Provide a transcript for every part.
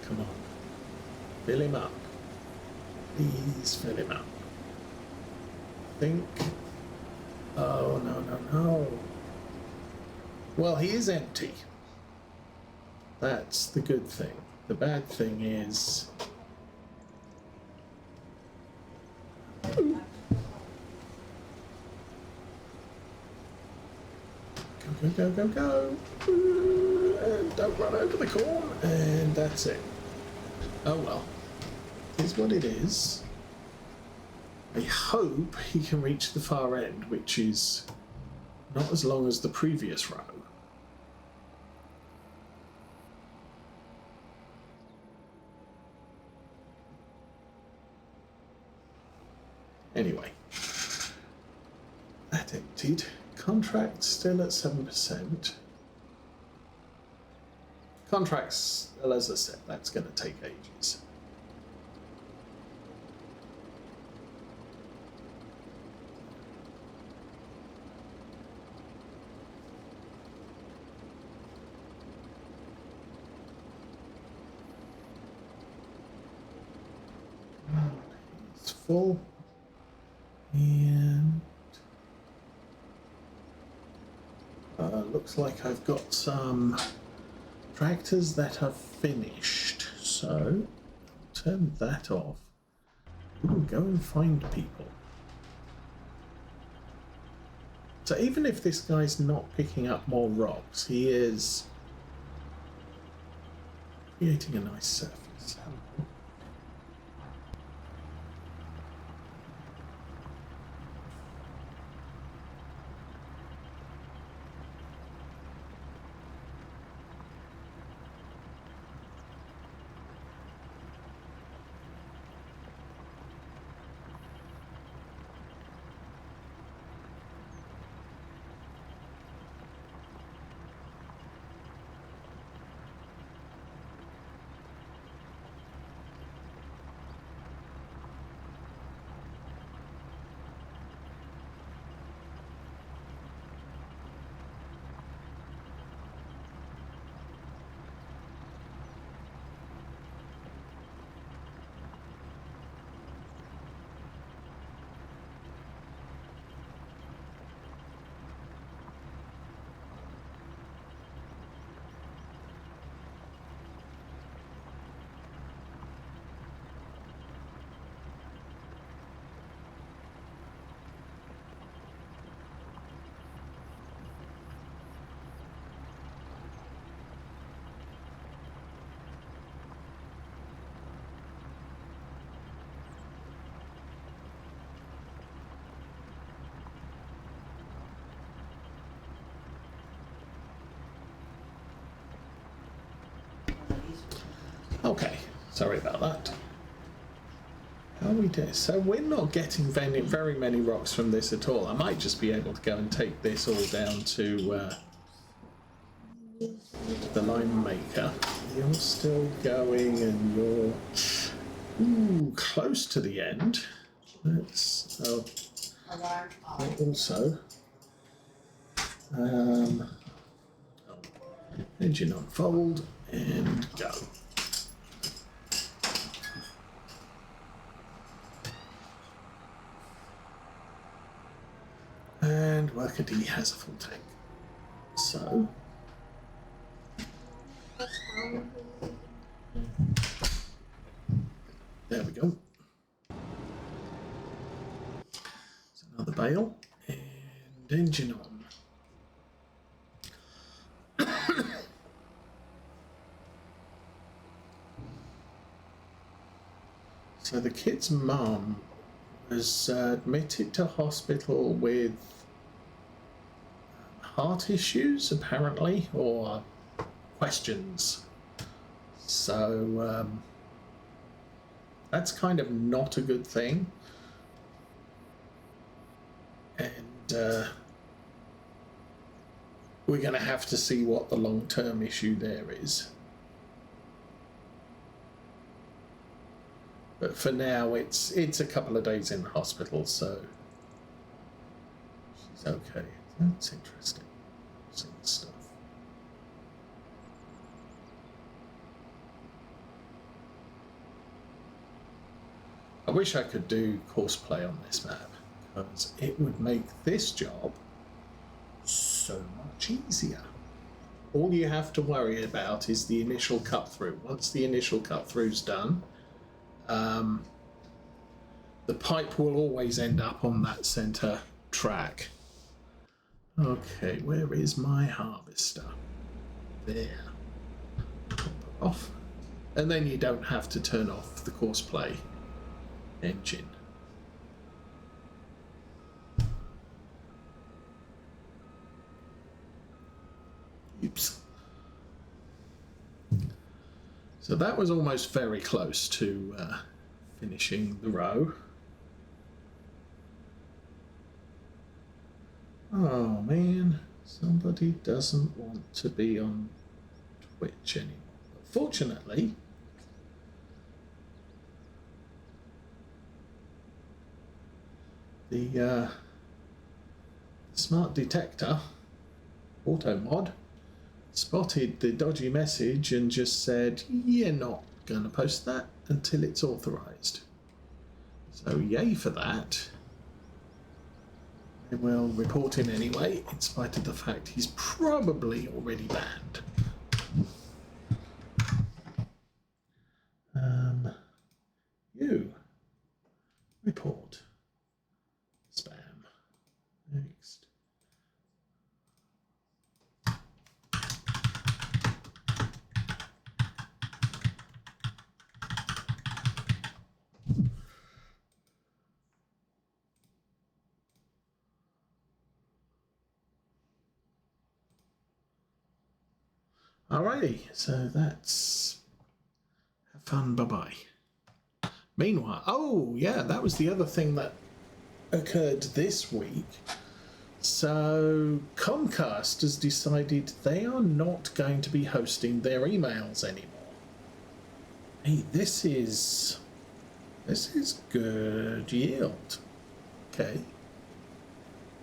Come on. Fill him up. Please fill him up. Think. Oh, no, no, no. Well, he is empty. That's the good thing. The bad thing is... Go, go, go, go, go. And don't run over the corn. And that's it. Oh, well. Here's what it is. I hope he can reach the far end, which is not as long as the previous row. Anyway, that emptied. Contract still at 7%. Contracts, well, as I said, that's going to take ages. It's full. And looks like I've got some tractors that have finished, so I'll turn that off. Ooh, go and find people. So even if this guy's not picking up more rocks, he is creating a nice surface. Okay, sorry about that. How we do? So we're not getting very many rocks from this at all. I might just be able to go and take this all down to the lime maker. You're still going, and you're close to the end. Let's also engine unfold and go. And worker D has a full tank. So there we go. There's another bale and engine on. So the kid's mum was admitted to hospital with heart issues, apparently, or questions. So that's kind of not a good thing. And we're going to have to see what the long-term issue there is. But for now, it's a couple of days in hospital, so she's okay. That's interesting. Stuff. wish I could do courseplay on this map, because it would make this job so much easier. All you have to worry about is the initial cut through. Once the initial cut through's done, the pipe will always end up on that center track. Okay, where is my harvester? There. Pop it off. And then you don't have to turn off the courseplay engine. Oops. So that was almost very close to finishing the row. Oh man, somebody doesn't want to be on Twitch anymore. But fortunately, the smart detector, auto mod, spotted the dodgy message and just said, you're not going to post that until it's authorized. So yay for that. I will report him anyway, in spite of the fact he's probably already banned. You report spam. Next. Alrighty, so that's have fun, bye-bye. Meanwhile, oh yeah, that was the other thing that occurred this week. So Comcast has decided they are not going to be hosting their emails anymore. Hey, this is good yield. Okay.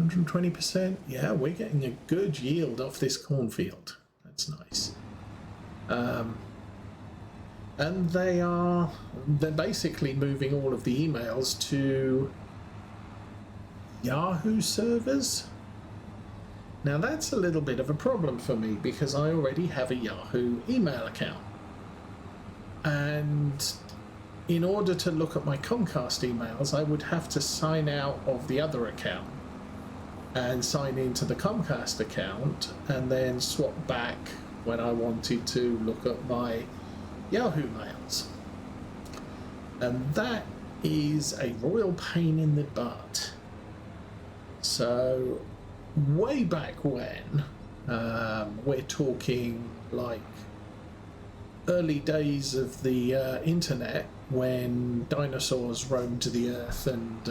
120%. Yeah, we're getting a good yield off this cornfield. That's nice. And they're basically moving all of the emails to Yahoo servers. Now that's a little bit of a problem for me because I already have a Yahoo email account. And in order to look at my Comcast emails, I would have to sign out of the other account and sign into the Comcast account and then swap back when I wanted to look at my Yahoo mails. And that is a royal pain in the butt. So way back when, we're talking like early days of the internet, when dinosaurs roamed the earth and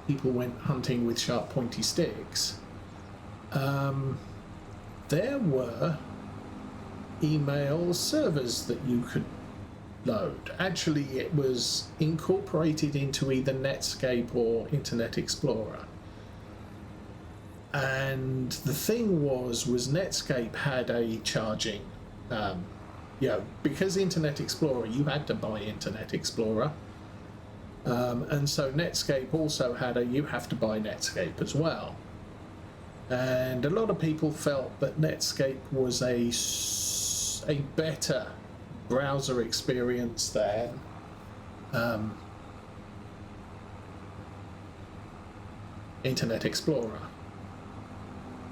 people went hunting with sharp pointy sticks, there were email servers that you could load. Actually, it was incorporated into either Netscape or Internet Explorer. And the thing was Netscape had a charging, because Internet Explorer, you had to buy Internet Explorer. And so Netscape also had you have to buy Netscape as well. And a lot of people felt that Netscape was a better browser experience than Internet Explorer.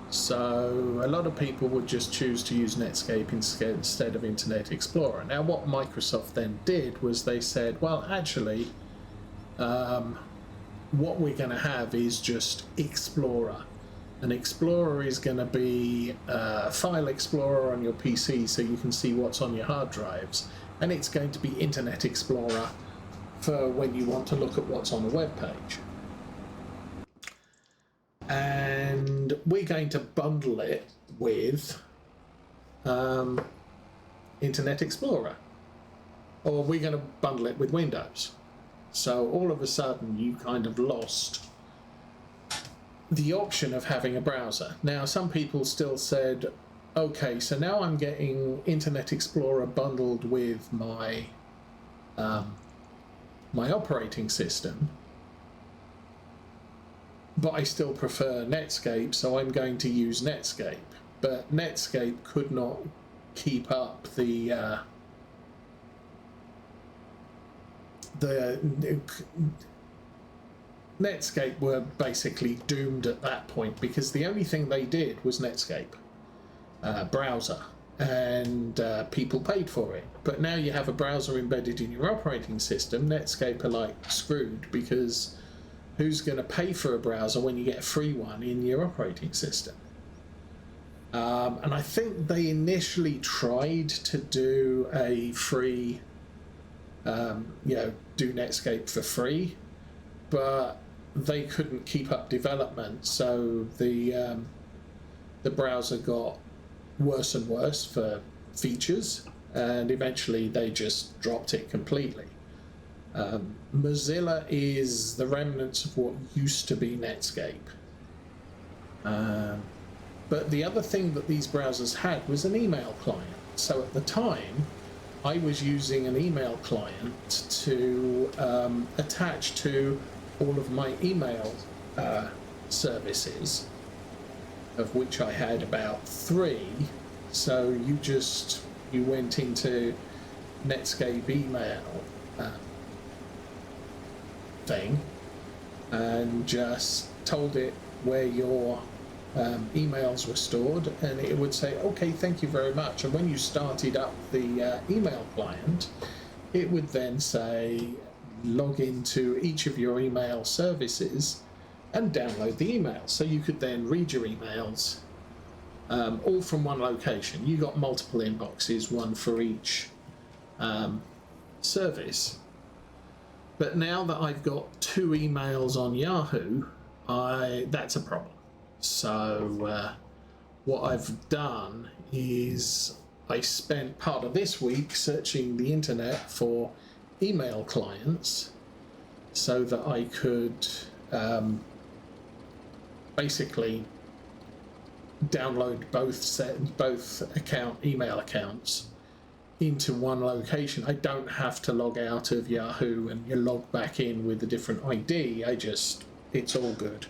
So a lot of people would just choose to use Netscape instead of Internet Explorer. Now what Microsoft then did was they said, well, actually, what we're going to have is just Explorer. And Explorer is going to be File Explorer on your PC so you can see what's on your hard drives. And it's going to be Internet Explorer for when you want to look at what's on a web page. And we're going to bundle it with Internet Explorer. Or we're going to bundle it with Windows. So all of a sudden you kind of lost the option of having a browser. Now some people still said, okay, so now I'm getting Internet Explorer bundled with my my operating system, but I still prefer Netscape, so I'm going to use Netscape. But Netscape could not keep up the Netscape were basically doomed at that point, because the only thing they did was Netscape browser, and people paid for it. But now you have a browser embedded in your operating system. Netscape are like screwed, because who's going to pay for a browser when you get a free one in your operating system? And I think they initially tried to do a free, do Netscape for free, but they couldn't keep up development, so the browser got worse and worse for features, and eventually they just dropped it completely. Mozilla is the remnants of what used to be Netscape. But the other thing that these browsers had was an email client. So at the time, I was using an email client to attach to all of my email services, of which I had about 3. So you went into Netscape email thing and just told it where your emails were stored, and it would say, okay, thank you very much. And when you started up the email client, it would then say, log into each of your email services and download the email. So you could then read your emails all from one location. You got multiple inboxes, one for each service. But now that I've got 2 emails on Yahoo, that's a problem. So what I've done is I spent part of this week searching the internet for email clients so that I could basically download both email accounts into one location. I don't have to log out of Yahoo and you log back in with a different ID. It's all good.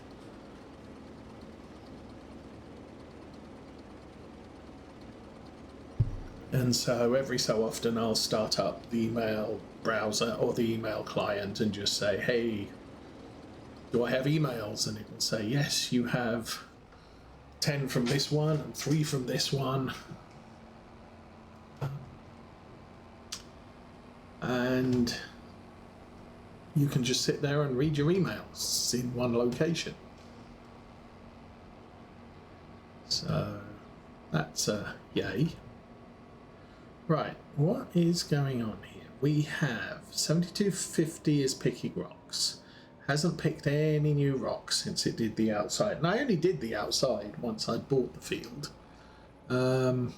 And so every so often I'll start up the email browser or the email client and just say, hey, do I have emails? And it will say, yes, you have 10 from this one and 3 from this one. And you can just sit there and read your emails in one location. So that's a yay. Right, what is going on here? We have 7250 is picking rocks. Hasn't picked any new rocks since it did the outside. And I only did the outside once I bought the field. The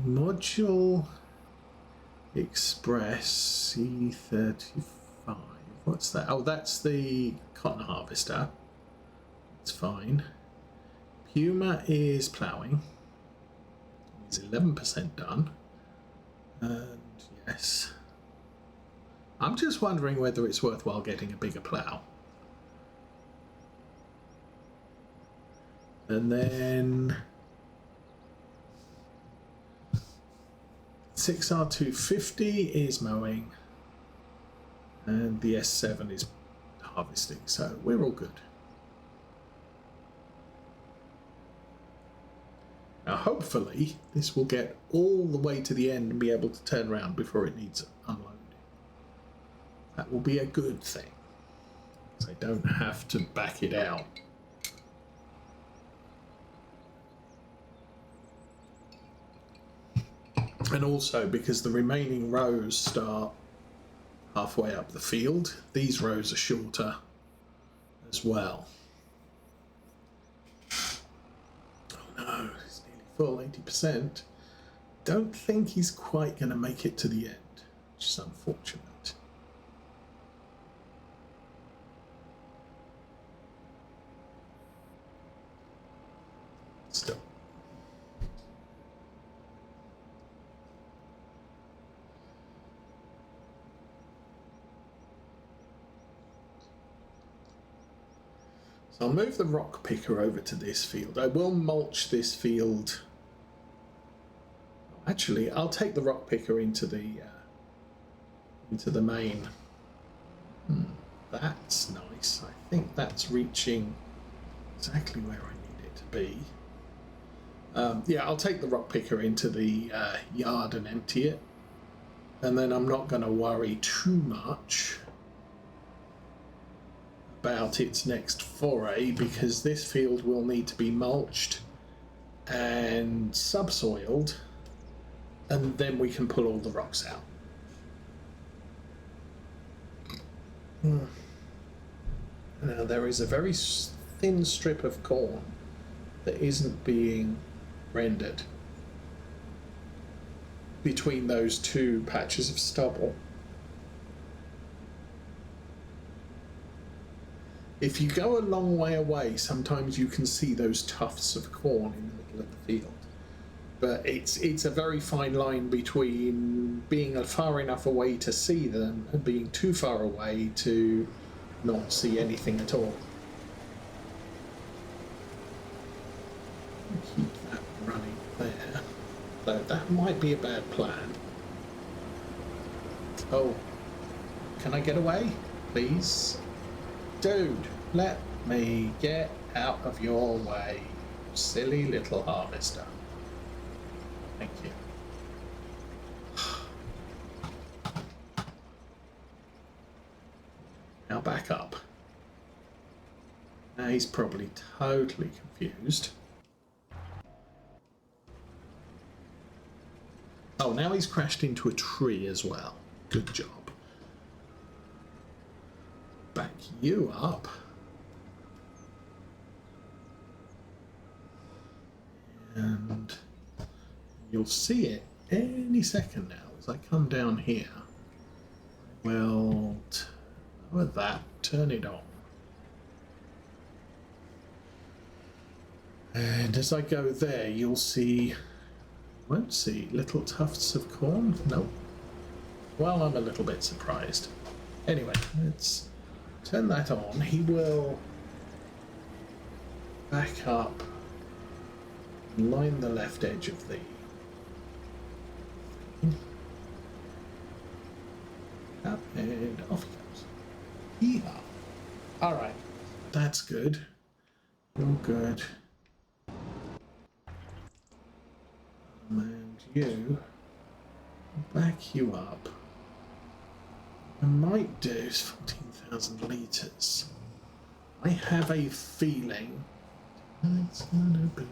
Module Express C35. What's that? Oh, that's the cotton harvester. It's fine. Puma is ploughing. It's 11% done. And yes. I'm just wondering whether it's worthwhile getting a bigger plough. And then 6R250 is mowing. And the S7 is harvesting. So we're all good. Now hopefully this will get all the way to the end and be able to turn around before it needs unloading. That will be a good thing, so I don't have to back it out. And also because the remaining rows start halfway up the field, these rows are shorter as well. Oh no, it's nearly full, 80%. Don't think he's quite going to make it to the end, which is unfortunate. Still. So I'll move the rock picker over to this field. I will mulch this field. Actually, I'll take the rock picker into the main. That's nice. I think that's reaching exactly where I need it to be. Yeah, I'll take the rock picker into the yard and empty it. And then I'm not going to worry too much about its next foray, because this field will need to be mulched and subsoiled, and then we can pull all the rocks out. Now there is a very thin strip of corn that isn't being rendered between those two patches of stubble. If you go a long way away, sometimes you can see those tufts of corn in the middle of the field. But it's a very fine line between being far enough away to see them and being too far away to not see anything at all. Keep that running there. Though that might be a bad plan. Oh, can I get away, please? Dude, let me get out of your way, you silly little harvester. Thank you. Now back up. Now he's probably totally confused. Oh, now he's crashed into a tree as well. Good job. Back you up. And you'll see it any second now as I come down here. Well, lower that, turn it on. And as I go there, you'll see, won't see little tufts of corn? Nope. Well, I'm a little bit surprised. Anyway, let's turn that on. He will back up, line the left edge of the up, and off he goes. Yeehaw. Alright, that's good. You're good. And you, back you up. I might do 14,000 litres. I have a feeling it's gonna be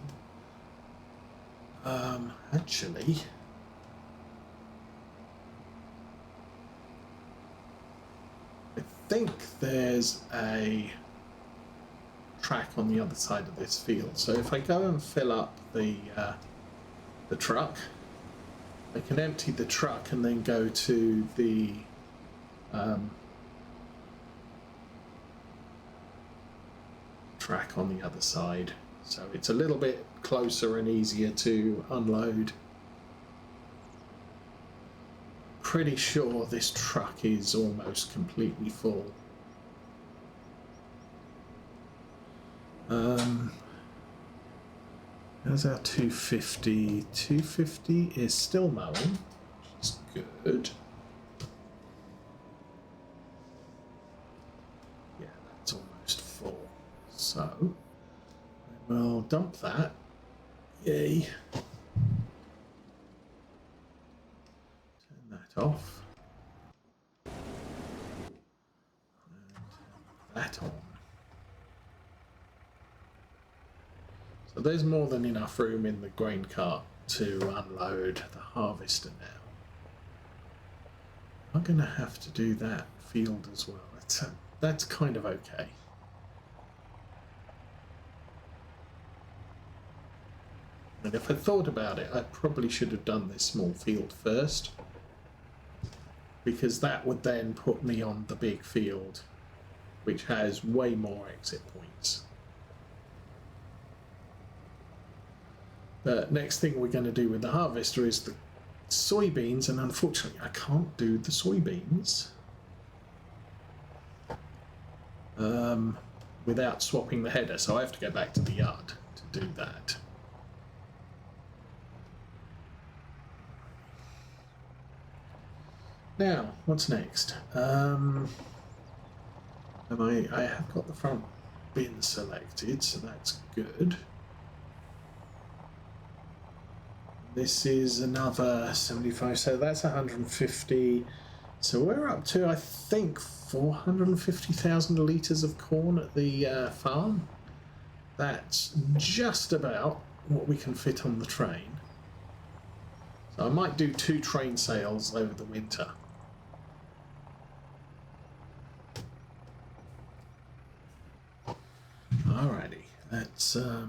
actually I think there's a track on the other side of this field, so if I go and fill up the truck, I can empty the truck and then go to the track on the other side, so it's a little bit closer and easier to unload. Pretty sure this truck is almost completely full. There's our 250. 250 is still mowing, which is good. Yeah, that's almost full. So I will dump that. Yay. Turn that off. And turn that on. So there's more than enough room in the grain cart to unload the harvester now. I'm going to have to do that field as well. That's kind of okay. And if I thought about it, I probably should have done this small field first, because that would then put me on the big field, which has way more exit points. The next thing we're going to do with the harvester is the soybeans, and unfortunately I can't do the soybeans. without swapping the header, so I have to go back to the yard to do that. Now, what's next? And I have got the front bin selected, so that's good. This is another 75, so that's 150. So we're up to, I think, 450,000 litres of corn at the farm. That's just about what we can fit on the train. So I might do 2 train sales over the winter. Alrighty, that's oh,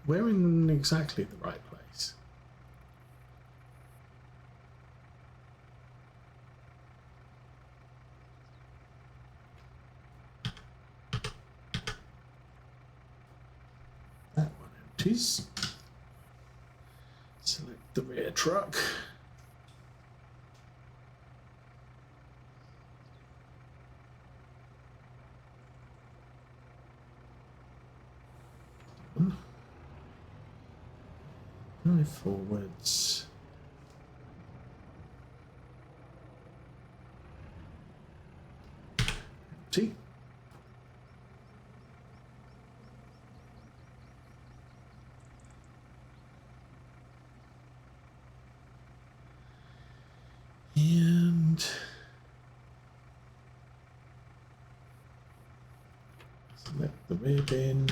we're in exactly the right place. That one empties. Select the rear truck. Drive forwards. Empty. And select the rear bin.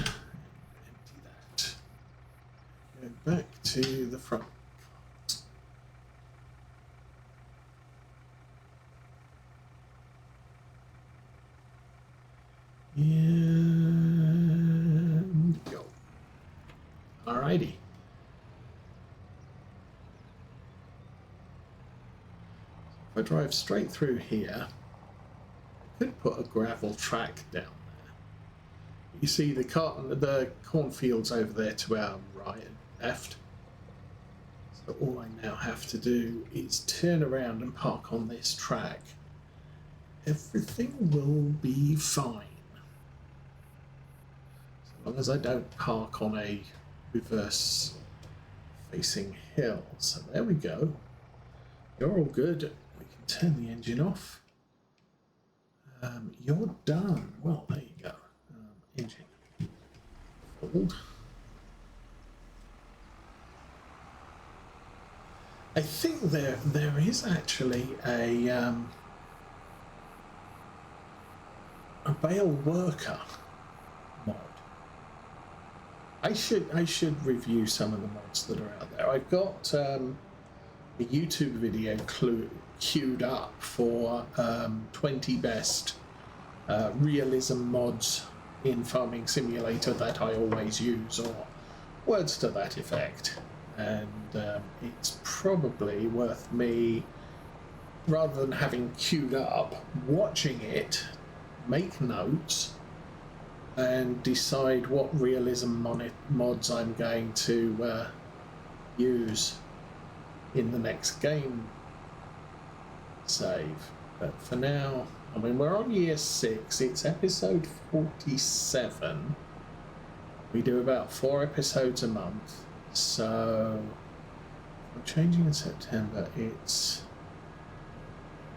Back to the front. And go. Alrighty. If I drive straight through here, I could put a gravel track down there. You see the cornfields over there to our right and left. So all I now have to do is turn around and park on this track. Everything will be fine. As long as I don't park on a reverse facing hill. So there we go. You're all good. We can turn the engine off. You're done. Well, there you go. Engine full. I think there is actually a bale worker mod. I should review some of the mods that are out there. I've got a YouTube video queued up for 20 best realism mods in Farming Simulator that I always use, or words to that effect. And it's probably worth me, rather than having queued up, watching it, make notes, and decide what realism mods I'm going to use in the next game save. But for now, I mean, we're on year 6, it's episode 47. We do about 4 episodes a month. So I'm changing in September. It's